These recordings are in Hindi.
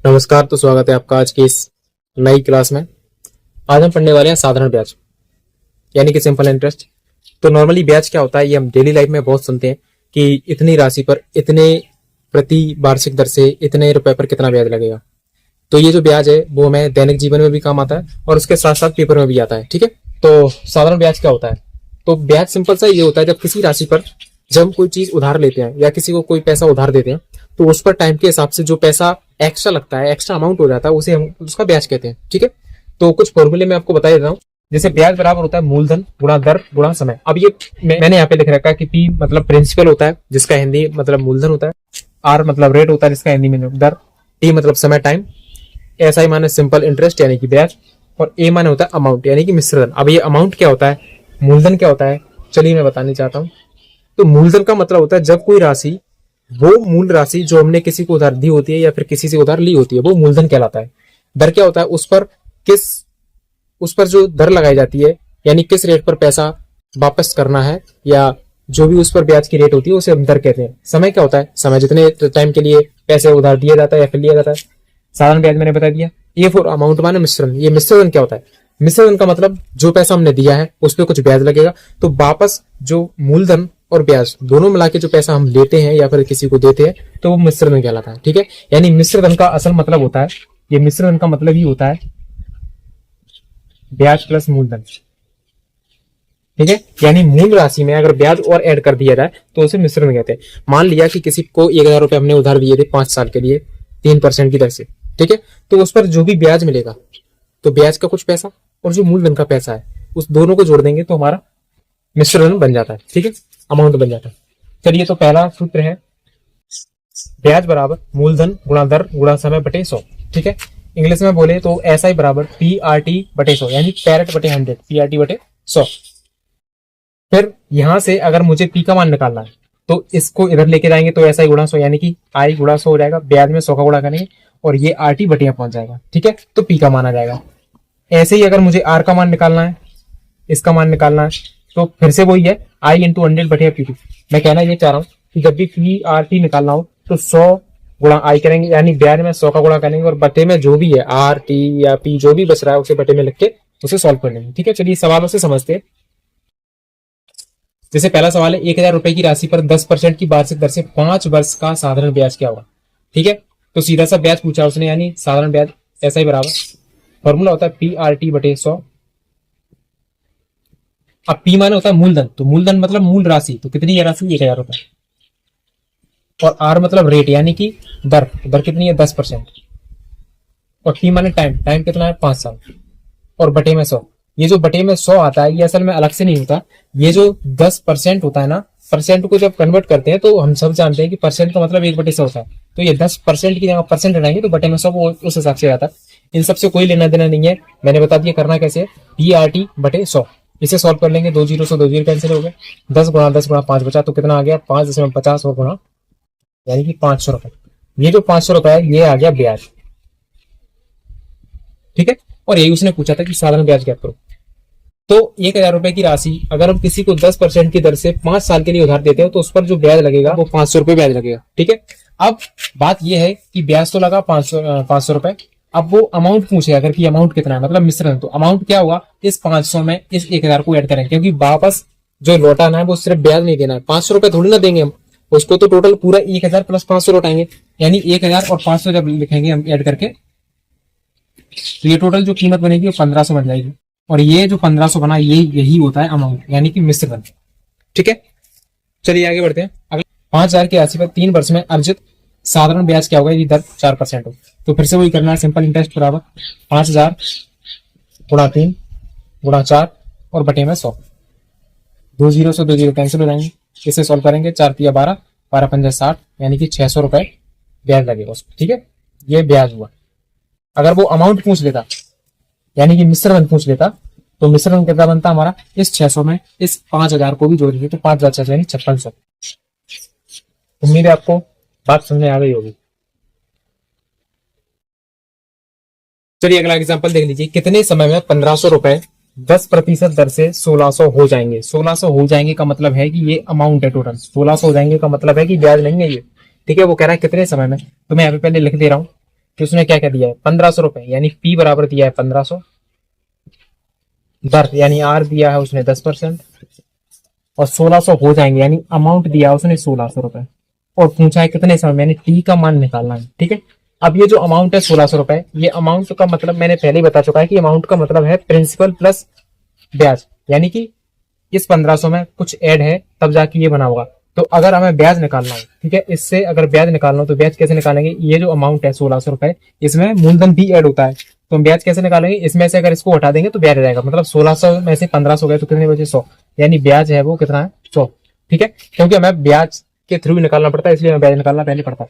नमस्कार। तो स्वागत है आपका आज की इस नई क्लास में। आज हम पढ़ने वाले हैं साधारण ब्याज यानी कि सिंपल इंटरेस्ट। तो नॉर्मली ब्याज क्या होता है, ये हम डेली लाइफ में बहुत सुनते हैं कि इतनी राशि पर इतने प्रति वार्षिक दर से इतने रुपए पर कितना ब्याज लगेगा। तो ये जो ब्याज है वो हमें दैनिक जीवन में भी काम आता है और उसके साथ साथ पेपर में भी आता है। ठीक है, तो साधारण ब्याज क्या होता है? तो ब्याज सिंपल सा ये होता है, जब किसी राशि पर जब हम कोई चीज उधार लेते हैं या किसी को कोई पैसा उधार देते हैं तो उस पर टाइम के हिसाब से जो पैसा एक्स्ट्रा लगता है, एक्स्ट्रा अमाउंट हो जाता है, उसे हम उसका ब्याज कहते हैं। ठीक है, तो कुछ फॉर्मूले मैं आपको बता देता हूँ। जैसे ब्याज बराबर होता है मूलधन गुणा दर गुणा समय। अब ये मैंने यहाँ पे लिख रखा है कि पी मतलब प्रिंसिपल होता है जिसका हिंदी मतलब मूलधन होता है, आर मतलब रेट होता है जिसका हिंदी में दर, टी मतलब समय टाइम, एस आई माने सिंपल इंटरेस्ट यानी कि ब्याज, और ए माने होता है अमाउंट यानी कि मिश्रधन। अब ये अमाउंट क्या होता है, मूलधन क्या होता है, चलिए मैं बताने चाहता हूँ। तो मूलधन का मतलब होता है जब कोई राशि, वो मूल राशि जो हमने किसी को उधार दी होती है या फिर किसी से उधार ली होती है, वो मूलधन कहलाता है। दर क्या होता है, उस पर जो दर लगाई जाती है यानी किस रेट पर पैसा वापस करना है या जो भी उस पर ब्याज की रेट होती है उसे हम दर कहते हैं। समय क्या होता है, समय जितने टाइम के लिए पैसे उधार दिया जाता है या फिर लिया जाता है। साधारण ब्याज मैंने बता दिया। ए फॉर अमाउंट माने मिश्रण। ये मिश्रण क्या होता है, मिश्रण का मतलब जो पैसा हमने दिया है उस पर कुछ ब्याज लगेगा, तो वापस जो मूलधन और ब्याज दोनों मिला के जो पैसा हम लेते हैं या फिर किसी को देते हैं तो वो मिश्रण कहलाता है। ठीक है, यानी मिश्रण का असल मतलब होता है, ये मिश्रण का मतलब ही होता है ब्याज प्लस मूलधन। ठीक है, यानी मूल राशि में अगर ब्याज और ऐड कर दिया जाए तो उसे मिश्रण कहते हैं। मान लिया कि किसी को 1,000 रुपए हमने उधार दिए थे 5 साल के लिए 3% की दर से। ठीक है, तो उस पर जो भी ब्याज मिलेगा, तो ब्याज का कुछ पैसा और जो मूलधन का पैसा है उस दोनों को जोड़ देंगे तो हमारा मिश्रण बन जाता है। ठीक है, अमाउंट बन जाता है। चलिए, तो पहला सूत्र है ब्याज बराबर मूलधन गुणा दर गुणा समय बटे 100। ठीक है, इंग्लिश में बोले तो एस आई बराबर पी आर टी बटे 100 यानी कैरेट बटे 100, पी आर टी बटे 100। फिर यहां से अगर मुझे पी का मान निकालना है तो इसको इधर लेके जाएंगे तो एस आई गुणा 100 यानी कि आई गुणा 100 हो जाएगा, ब्याज में 100 का गुणा करेंगे और ये आर टी बटे पहुंच जाएगा। ठीक है, तो पी का मान आ जाएगा। ऐसे ही अगर मुझे आर का मान निकालना है, इसका मान निकालना है, तो फिर से वही है आई इंटू 100 बटे पी टी। मैं कहना ये चाह रहा हूँ कि जब भी पी आर टी निकालना हो तो 100 गुणा आई करेंगे यानी ब्याज में 100 का गुणा करेंगे और बटे में जो भी है आर टी या पी जो भी बच रहा है उसे बटे में लिख के उसे सॉल्व कर लेंगे। ठीक है, चलिए सवालों से समझते हैं। जैसे पहला सवाल है 1,000 रुपए की राशि पर 10% की वार्षिक दर से 5 वर्ष का साधारण ब्याज क्या होगा। ठीक है, तो सीधा सा ब्याज पूछा उसने यानी साधारण ब्याज ऐसा ही बराबर फॉर्मूला होता है पी आर टी बटे 100। अब पी माने होता है मूलधन, तो मूलधन मतलब मूल राशि, तो कितनी है राशि 1,000 रुपए, और आर मतलब रेट यानी कि दर, दर कितनी है 10%, और टी माने टाइम, टाइम कितना है 5 साल, और बटे में 100। ये जो बटे में 100 आता है ये असल में अलग से नहीं होता, ये जो 10% होता है ना, परसेंट को जब कन्वर्ट करते हैं तो हम सब जानते हैं कि परसेंट का मतलब 1/100 होता है, तो ये 10% की जगह परसेंट रहेंगे तो बटे में 100 वो उस हिसाब से आता है। इन सबसे कोई लेना देना नहीं है, मैंने बता दिया करना कैसे है, पी आर टी बटे 100। इसे सॉल्व कर लेंगे, 2 जीरो से 2 जीरो कैंसिल हो गए, 10 गुणा 5 बचा तो कितना आ गया 5.50 और गुणा यानी कि 500 रुपए। ये जो 500 रुपए है ये आ गया ब्याज। ठीक है, और यही उसने पूछा था कि साधारण ब्याज ज्ञात करो। तो 1,000 रुपए की राशि अगर हम किसी को 10% की दर से 5 साल के लिए उधार देते हो तो उस पर जो ब्याज लगेगा वो 500 रुपए ब्याज लगेगा। ठीक है, अब बात यह है कि ब्याज तो लगा 500 रुपए, अब वो अमाउंट पूछेगा अगर कि अमाउंट कितना है मतलब मिश्रण, तो अमाउंट क्या होगा, इस 500 में इस 1,000 को ऐड करेंगे क्योंकि वापस जो लौटाना है वो सिर्फ ब्याज नहीं देना है, 500 रुपए थोड़ी ना देंगे हम उसको, तो टोटल पूरा 1,000 प्लस 500 लौटाएंगे यानी 1,000 और 500 जब लिखेंगे हम ऐड करके तो ये टोटल जो कीमत बनेगी वो 1,500 बन जाएगी, और ये जो 1,500 बना यही होता है अमाउंट यानी कि मिश्रण। ठीक है, चलिए आगे बढ़ते हैं। अगले 5,000 की राशि पर 3 वर्ष में अर्जित साधारण ब्याज क्या होगा यदि दर 4% हो। तो फिर से वही करना है, सिंपल इंटरेस्ट बराबर 5,000 गुणा 3 गुणा 4 और बटे में 100। 2 जीरो से 2 जीरो कैंसिल हो जाएंगे, इसे सॉल्व करेंगे, 4 तिया 12, 12 पंजा 60 यानी कि 600 रुपए ब्याज लगेगा उसको। ठीक है, ये ब्याज हुआ। अगर वो अमाउंट पूछ लेता यानी कि मिश्रण पूछ लेता तो मिश्रण कितना बनता हमारा, इस 600 में इस 5,000 को भी जोड़ दीजिए तो 5,000 यानी 5600। उम्मीद है आपको बात समझ में आ गई होगी। चलिए अगला एग्जांपल देख लीजिए, कितने समय में 1,500 रुपए 10% दर से 1,600 हो जाएंगे। 1,600 हो जाएंगे का मतलब है कि ये अमाउंट है टोटल, 1,600 हो जाएंगे का मतलब है कि ब्याज नहीं है ये। ठीक है, वो कह रहा है कितने समय में, तो मैं यहाँ पे पहले लिख दे रहा हूँ कि उसने क्या क्या दिया है 1500 रुपए, यानी पी बराबर दिया है 1500, दर यानी आर दिया है उसने 10%, और 1600 हो जाएंगे, यानी अमाउंट दिया है उसने 1600 रुपए, और पूछा है कितने समय, मैंने टी का मान निकालना है। ठीक है, अब ये जो अमाउंट है 1600 रुपए, ये अमाउंट का मतलब मैंने पहले ही बता चुका है कि अमाउंट का मतलब है प्रिंसिपल प्लस ब्याज, यानी कि इस 1500 में कुछ ऐड है तब जाके ये बना होगा। तो अगर हमें ब्याज निकालना हो, ठीक है, इससे अगर ब्याज निकालना हो तो ब्याज कैसे निकालेंगे, ये जो अमाउंट है 1600 रुपए, इसमें मूलधन भी ऐड होता है, तो हम ब्याज कैसे निकालेंगे, इसमें से अगर इसको हटा देंगे तो ब्याज आ जाएगा, मतलब 1600 में से 1500 गए तो कितने बचे 100, यानी ब्याज है वो कितना है 100। ठीक है, क्योंकि हमें ब्याज के थ्रू निकालना पड़ता है, इसलिए हमें ब्याज निकालना पहले पड़ता है।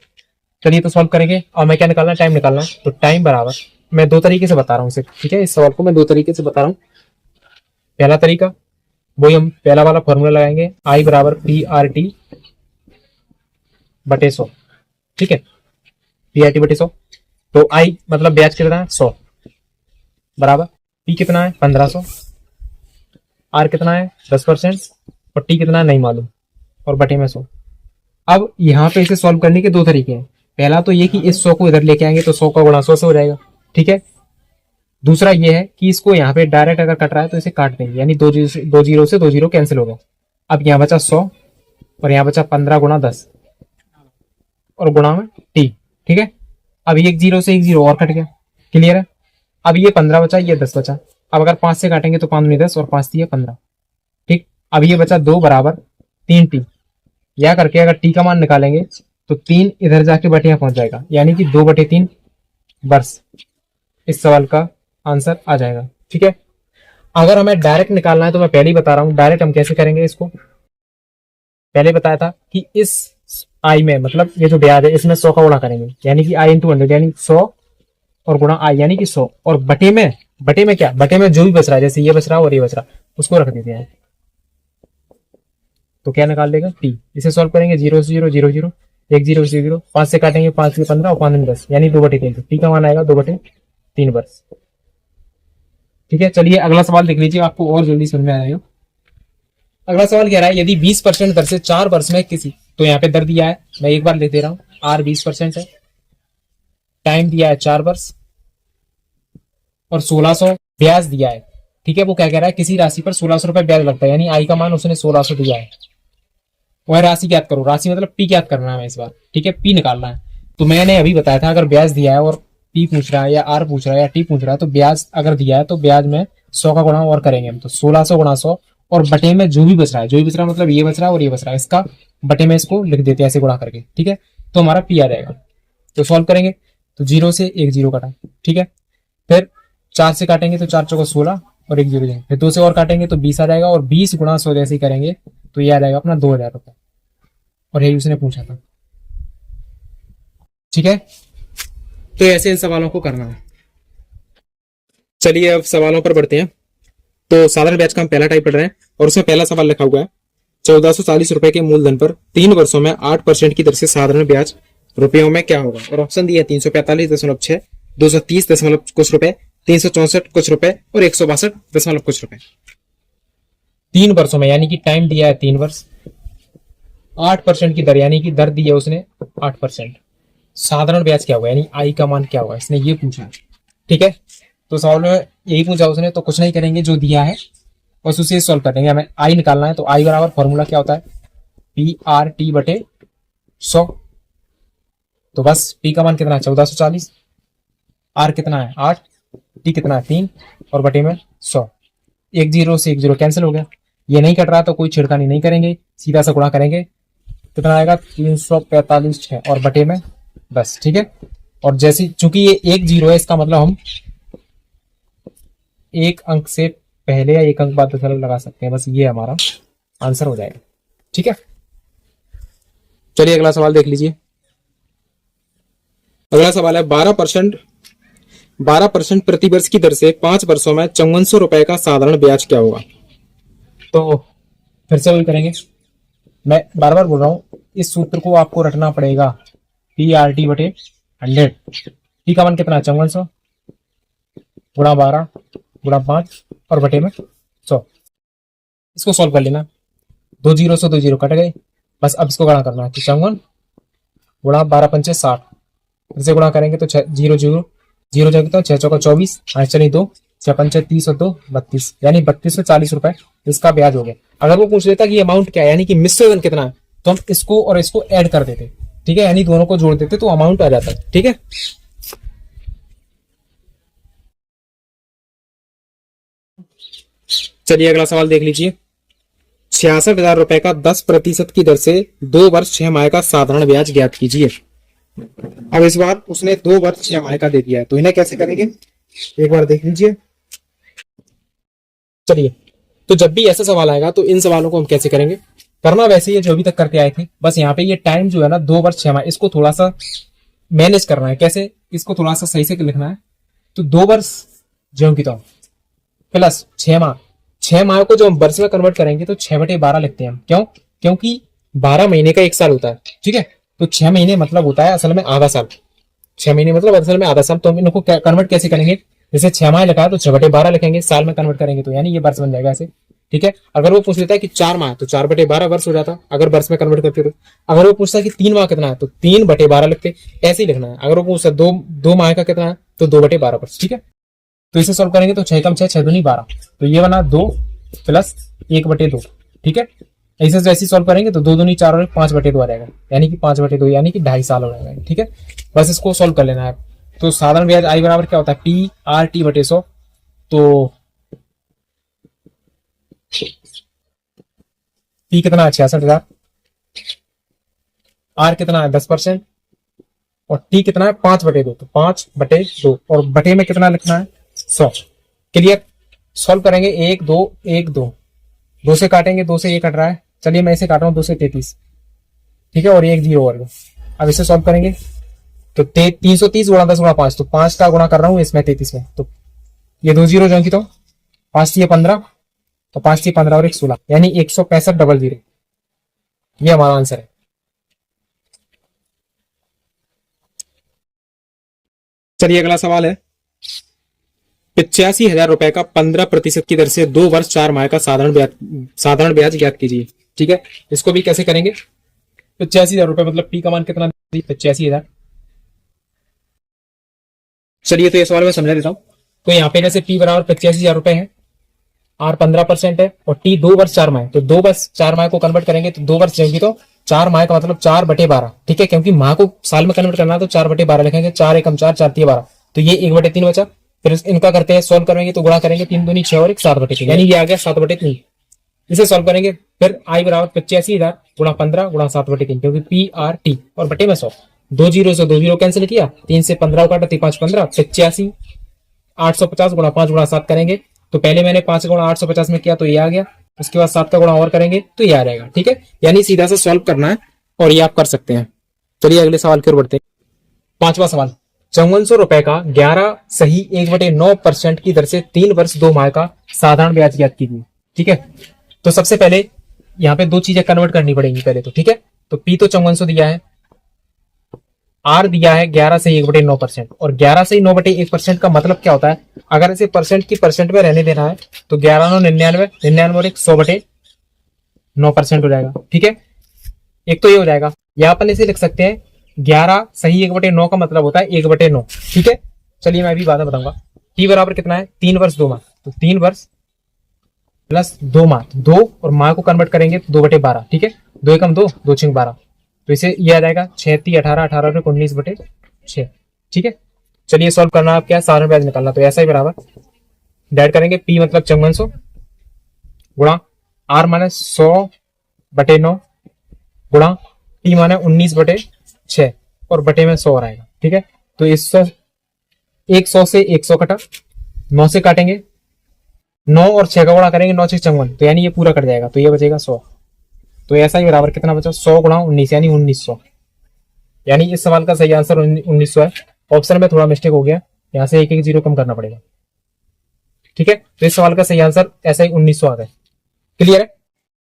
चलिए तो सॉल्व करेंगे, और मैं क्या निकालना, टाइम निकालना है, तो टाइम बराबर, मैं दो तरीके से बता रहा हूँ सिर्फ, ठीक है, इस सवाल को मैं दो तरीके से बता रहा हूँ। पहला तरीका, वही हम पहला वाला फॉर्मूला लगाएंगे, आई बराबर पी आर टी बटे 100, ठीक है, पी आर टी बटे 100, तो आई मतलब ब्याज कितना है 100, बराबर पी कितना है 1500, आर कितना है 10%, और टी कितना है नहीं मालूम, और बटे में 100। अब यहाँ पे इसे सॉल्व करने के दो तरीके हैं, पहला तो ये कि इस 100 को इधर लेके आएंगे तो 100 का गुणा 100 से हो जाएगा, ठीक है। दूसरा ये है कि इसको यहाँ पे डायरेक्ट अगर कट रहा है तो इसे काट देंगे, यानी दो जीरो से दो जीरो कैंसिल हो गया। अब यहाँ बचा 100 और यहाँ बचा 15 गुणा 10 और गुणा में टी, ठीक है। अब एक जीरो से एक जीरो और कट गया, क्लियर है। अब ये 15 बचा, ये 10 बचा, अब अगर 5 से काटेंगे तो 5 दूनी 10 और 5 दिए 15, ठीक। अब ये बचा 2 बराबर 3 टी, या करके अगर टी का मान निकालेंगे तो 3 इधर जाके बटे यहाँ पहुंच जाएगा, यानी कि 2/3 वर्ष इस सवाल का आंसर आ जाएगा, ठीक है। अगर हमें डायरेक्ट निकालना है तो मैं पहले ही बता रहा हूं डायरेक्ट हम कैसे करेंगे इसको। पहले बताया था कि इस आई में मतलब ये जो ब्याज है इसमें 100 का गुणा करेंगे, यानी कि आई इंटू 100 यानी 100 और गुणा आई यानी कि 100, और बटे में क्या, बटे में जो भी बच रहा है, जैसे ये बच रहा और ये बच रहा उसको रख देते हैं, तो क्या निकाल देगा टी। इसे सॉल्व करेंगे 0 से 0 0 0 1 0 से 0, 5 से काटेंगे 5 से 15 और 5 में 10 यानी 2/3, टी का मान आएगा 2/3 वर्ष, ठीक है। चलिए अगला सवाल देख लीजिए, आपको और जल्दी समझ में आ जाएगा। अगला सवाल कह रहा है यदि 20% दर से 4 वर्ष में किसी, तो यहाँ पे दर दिया है, मैं एक बार लिख दे रहा हूं, आर 20% है, टाइम दिया है 4 वर्ष, और 1600 ब्याज दिया है, ठीक है। वो क्या कह रहा है किसी राशि पर 1600 रुपए ब्याज लगता है, यानी आई का मान उसने 1600 दिया है, वह राशि ज्ञात करो, राशि मतलब पी ज्ञात करना है इस बार, ठीक है, पी निकालना है। तो मैंने अभी बताया था अगर ब्याज दिया है और पी पूछ रहा है या आर पूछ रहा है या टी पूछ रहा है, तो ब्याज अगर दिया है तो ब्याज में 100 का गुणा और करेंगे हम, तो 1600 गुणा 100 और बटे में जो भी बच रहा है, जो भी बच रहा है मतलब ये बच रहा है और ये बच रहा है, इसका बटे में इसको लिख देते हैं ऐसे गुणा करके, ठीक है। तो हमारा पी आ जाएगा। तो सॉल्व करेंगे तो 0 से 1 0 कटा, ठीक है। फिर 4 से काटेंगे तो 4 चौका 16 और 1 0 जाएंगे, फिर 2 से और काटेंगे तो 20 आ जाएगा, और 20 गुणा 100 जैसे ही करेंगे तो ये आ जाएगा अपना 2000 रुपए, और यही उसने पूछा था, ठीक है। तो ऐसे इन सवालों को करना है। चलिए अब सवालों पर बढ़ते हैं। तो साधारण ब्याज का हम पहला टाइप पढ़ रहे हैं, और उसमें पहला सवाल लिखा हुआ है 1440 रुपए के मूलधन पर 3 वर्षों में 8% की दर से साधारण ब्याज रुपयों में क्या होगा, और ऑप्शन दिया है 345.6, 230 दशमलव कुछ रुपए, 364 कुछ रुपए और 162 दशमलव कुछ रुपए। 3 वर्षों में यानी कि टाइम दिया है 3 वर्ष, 8% की दर यानी कि दर दी है उसने 8%, साधारण ब्याज क्या होगा यानी आई का मान क्या होगा, इसने ये पूछा, ठीक है। तो सवाल में यही पूछा उसने, तो कुछ नहीं करेंगे, जो दिया है बस उसे सॉल्व कर देंगे। हमें आई निकालना है, तो आई बराबर फॉर्मूला क्या होता है पी आर टी बटे 100, तो बस पी का मान कितना है 1440, आर कितना है 8, टी कितना है 3 और बटे में 100। 1 0 से 1 0 कैंसिल हो गया, ये नहीं कट रहा तो कोई छिड़कानी नहीं करेंगे, सीधा सा गुणा करेंगे, कितना आएगा 345 और बटे में 10, ठीक है। और जैसे चूंकि ये 1 0 है, इसका मतलब हम एक अंक से पहले या एक अंक बाद दशमलव लगा सकते हैं, बस ये हमारा आंसर हो जाएगा, ठीक है। चलिए अगला सवाल देख लीजिए। अगला सवाल है 12% प्रति वर्ष की दर से 5 वर्षों में 5400 रुपए का साधारण ब्याज क्या होगा। तो फिर से वही करेंगे, मैं बार बार बोल रहा हूं इस सूत्र को आपको रटना पड़ेगा, पी आर टी बटे 100, टी का मान कितना 5400 गुणा 12 गुणा 5 और बटे में 100, इसको सॉल्व कर लेना। 2 0 से 2 0 कट गए, बस अब इसको गणा करना है, 55 गुणा 12 पंचे 60 फिर से गुणा करेंगे तो 0 जाएगी तो 6 चौका 24, 8 चली 2, 6 पंचे 30 और 2 32, यानी 3240 रुपए इसका ब्याज हो गया। अगर वो पूछ लेता कि अमाउंट क्या है, यानी कि मिश्रण कितना है, तो हम इसको और इसको ऐड कर देते, ठीक है, यानी दोनों को जोड़ देते तो अमाउंट आ जाता है। ठीक है, चलिए अगला सवाल देख लीजिए। 66,000 रुपए का 10% की दर से 2 वर्ष 6 माह का साधारण ब्याज ज्ञात कीजिए। अब इस बार उसने 2 वर्ष 6 माह का दे दिया है, तो इन्हें कैसे करेंगे एक बार देख लीजिए। चलिए, तो जब भी ऐसा सवाल आएगा तो इन सवालों को हम कैसे करेंगे, करना वैसे ही है जो अभी तक करते आए थे, बस यहाँ पे ये टाइम जो है ना 2 वर्ष 6 माह, इसको थोड़ा सा मैनेज करना है। कैसे, इसको थोड़ा सा सही से लिखना है। तो 2 वर्ष ज्यों की तो प्लस 6 माह, 6 माह को जो हम वर्ष में कन्वर्ट करेंगे तो 6/12 लिखते हैं हम। क्यों, क्योंकि 12 महीने का 1 साल होता है। ठीक है, तो 6 महीने मतलब होता है असल में आधा साल। 6 महीने मतलब असल में आधा साल। तो हम इनको कन्वर्ट कैसे करेंगे, जैसे 6 माह लिखा है तो 6/12 लिखेंगे, साल में कन्वर्ट करेंगे तो यानी ये वर्ष बन जाएगा ऐसे। ठीक है, अगर वो पूछ लेता है कि 4 माह तो 4/12 वर्ष हो जाता अगर वर्ष में कन्वर्ट करते तो। अगर वो पूछता है कि 3 माह कितना है तो 3/12 लिखते, ऐसे ही लिखना है। अगर वो पूछता है दो माह का कितना है तो 2/12 वर्ष। ठीक है, तो इसे सॉल्व करेंगे तो 6 कम 6, 6 दूनी 12, तो ये बना 2 प्लस 1/2। ठीक है, ऐसे जैसे सॉल्व करेंगे तो 2 दूनी 4 और 5/2 आ जाएगा, यानी कि 5/2 यानी कि 2.5 साल हो जाएगा। ठीक है, बस इसको सॉल्व कर लेना है। तो साधारण ब्याज आई बराबर क्या होता है, PRT/100। तो P कितना है 66,000, R कितना है 10% और T कितना है 5/2, तो 5/2 और बटे में कितना लिखना है 100। क्लियर, सॉल्व करेंगे 1 2 1 2, 2 से काटेंगे, 2 से 1 कट रहा है, चलिए मैं इसे काट रहा हूँ 2 से 33। ठीक है, और 1 0 वर्ग। अब इसे सॉल्व करेंगे तो 330 गुणा 10 गुणा 5, तो 5 का गुणा कर रहा हूँ इसमें 33 में, तो ये 2 0 जो की तो 5 ये 15, तो 5 ये 15 और 1 16, यानी 165,000। ये हमारा आंसर है। चलिए अगला सवाल है। 85,000 रुपए का 15% की दर से 2 वर्ष 4 माह का साधारण ब्याज ज्ञात कीजिए। ठीक है, इसको भी कैसे करेंगे, 85,000 रुपए मतलब P का मान कितना, 85,000। चलिए तो ये सवाल मैं समझा देता हूं। तो यहाँ पे जैसे P बराबर 85,000 रुपए है, R 15% है और T 2 वर्ष 4 माह, तो 2 वर्ष 4 माह को कन्वर्ट करेंगे तो 2 वर्ष जाएंगी तो 4 माह का मतलब 4/12। ठीक है, क्योंकि माह को साल में कन्वर्ट करना है तो 4/12 लिखेंगे, 4 एकम 4, 4 3 12, तो ये 1/3 बचा। फिर इनका करते हैं, सोल्व करेंगे तो गुणा करेंगे, 3 दूनी 6 और 1 7/3, यानी ये आ गया 7/3। इसे सोल्व करेंगे, फिर आई बराबर 85,000 गुणा 15 गुणा 7/3, क्योंकि PRT और बटे में 100, 2 0 से 2 0 कैंसिल किया, 3 से 15 काटा, 3 5 15, 85 850 गुणा 5 गुणा 7 करेंगे, तो पहले मैंने 5 गुणा 850 में किया तो ये आ गया, उसके बाद 7 का गुणा और करेंगे तो ये आ जाएगा। ठीक है, यानी सीधा सा सॉल्व करना है और ये आप कर सकते हैं। चलिए अगले सवाल की ओर बढ़ते हैं। 5वां सवाल, 5400 रुपए का 11 सही 1/9% की दर से 3 वर्ष 2 माह का साधारण ब्याज ज्ञात कीजिए। ठीक है, तो सबसे पहले यहाँ पे 2 चीजें कन्वर्ट करनी पड़ेंगी पहले तो। ठीक है, तो P तो 5400 दिया है, R दिया है 11 से 1/9%, और 11 से 9/1% का मतलब क्या होता है, अगर इसे परसेंट की परसेंट में रहने देना है तो 11 9 99, 99 और 100/9% हो जाएगा। ठीक है, एक तो ये हो जाएगा, या अपन इसे लिख सकते हैं 11 सही 1/9 का मतलब होता है 1/9। ठीक है, चलिए मैं अभी बाद में बताऊंगा। T बराबर कितना है 3 वर्ष 2 माह, तो 3 वर्ष प्लस 2 माह, 2 और माह को कन्वर्ट करेंगे तो 2/12। ठीक है, 2 एकम 2, 2 6 12, तो इसे ये आ जाएगा 6 3 18 18 और 19/6। ठीक है, चलिए सॉल्व करना आप क्या साधारण ब्याज निकालना, तो ऐसा ही बराबर ऐड करेंगे, P मतलब 5400 गुणा R माने 100/9 गुणा T माने 19/6 और बटे में 100 रहेगा। ठीक है, तो 100 से 100 कटा, 9 से काटेंगे, 9 और 6 का गुणा करेंगे, 9 6 54, तो यानी ये पूरा कट जाएगा, तो ये बचेगा 100। तो ऐसा ही बराबर कितना बचा 100 गुणा 19 यानी 1900, यानी इस सवाल का सही आंसर 1900 है। ऑप्शन में थोड़ा मिस्टेक हो गया, यहाँ से 1 1 0 कम करना पड़ेगा। ठीक है, तो इस सवाल का सही आंसर ऐसा ही 1900 आ गया। क्लियर है,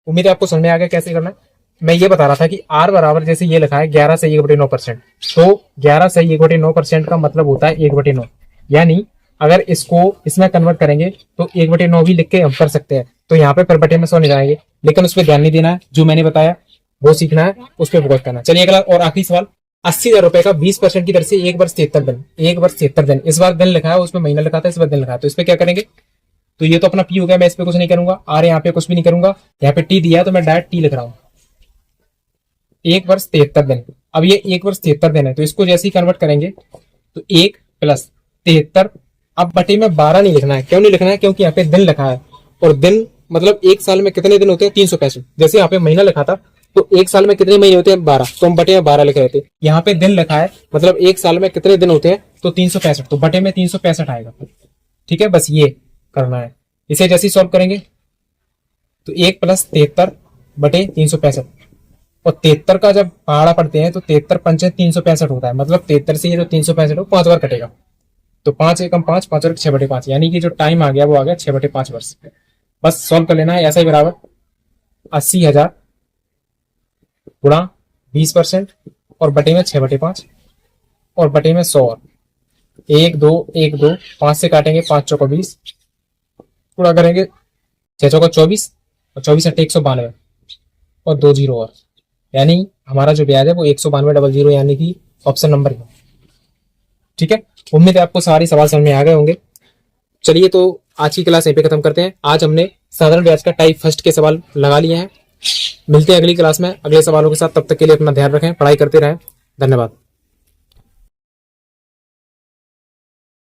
उम्मीद है आपको समझ में आ गया कैसे करना है। मैं ये बता रहा था कि R बराबर जैसे ये लिखा है 11 से 1/9%, तो 11 से 1/9% का मतलब होता है 1/9, यानी अगर इसको इसमें कन्वर्ट करेंगे तो 1/9 भी लिख के हम कर सकते हैं। तो यहाँ पे फिर बटे में 100 नहीं जाएंगे, लेकिन उस पर ध्यान नहीं देना है, जो मैंने बताया वो सीखना है, उस पर फोकस करना है। चलिए अगला और आखिरी सवाल, 80,000 रुपए का 20% की दर से 1 वर्ष 73 दिन, 1 वर्ष 73 दिन। इस बार दिन लिखा है, उसमें महीना लिखा था, इस बार दिन लिखा है, तो इस पे क्या करेंगे? तो ये तो अपना पी हो गया, मैं इस पे कुछ नहीं करूंगा। आर यहाँ पे कुछ भी नहीं करूंगा, यहाँ पे टी दिया है तो मैं डायरेक्ट टी लिख रहा हूँ। 1 वर्ष 73 दिन। अब ये 1 वर्ष 73 दिन है, तो इसको जैसे ही कन्वर्ट करेंगे तो 1 + 73। अब बटे में 12 नहीं लिखना है। क्यों नहीं लिखना है? क्योंकि यहाँ पे दिन लिखा है, और दिन मतलब एक साल में कितने दिन होते हैं? 365। जैसे यहाँ पे महीना लिखा था, तो एक साल में कितने महीने होते हैं? 12, तो हम बटे में 12 लिख रहे थे। यहाँ पे दिन लिखा है, मतलब एक साल में कितने दिन होते हैं? तो 365, तो बटे में 365 आएगा। ठीक है, बस ये करना है। इसे जैसे ही सॉल्व करेंगे तो 1 + 73 बटे 365, और 73 का जब पहाड़ा पढ़ते हैं तो 73 पंचे 365 होता है, मतलब 73 से ये जो 365 हो 5 बार कटेगा, तो 5 एकम 5, 5 और 6/5, यानी कि जो टाइम आ गया वो आ गया 6/5 वर्ष। बस सॉल्व कर लेना है। ऐसा ही बराबर 80,000 गुणा 20% और बटे में 6/5 और बटे में 100, और 1 2 1 2 5 से काटेंगे, 5 चौको 20, पूरा करेंगे 6 चौको 24, और 24 8 192, और 2 जीरो और, यानी हमारा जो ब्याज है वो 192 यानी कि ऑप्शन नंबर है। ठीक है, उम्मीद है आपको सारी सवाल समझ में आ गए होंगे। चलिए, तो आज की क्लास यहीं पे खत्म करते हैं। आज हमने साधारण ब्याज का टाइप फर्स्ट के सवाल लगा लिए हैं। मिलते हैं अगली क्लास में अगले सवालों के साथ। तब तक के लिए अपना ध्यान रखें, पढ़ाई करते रहें। धन्यवाद।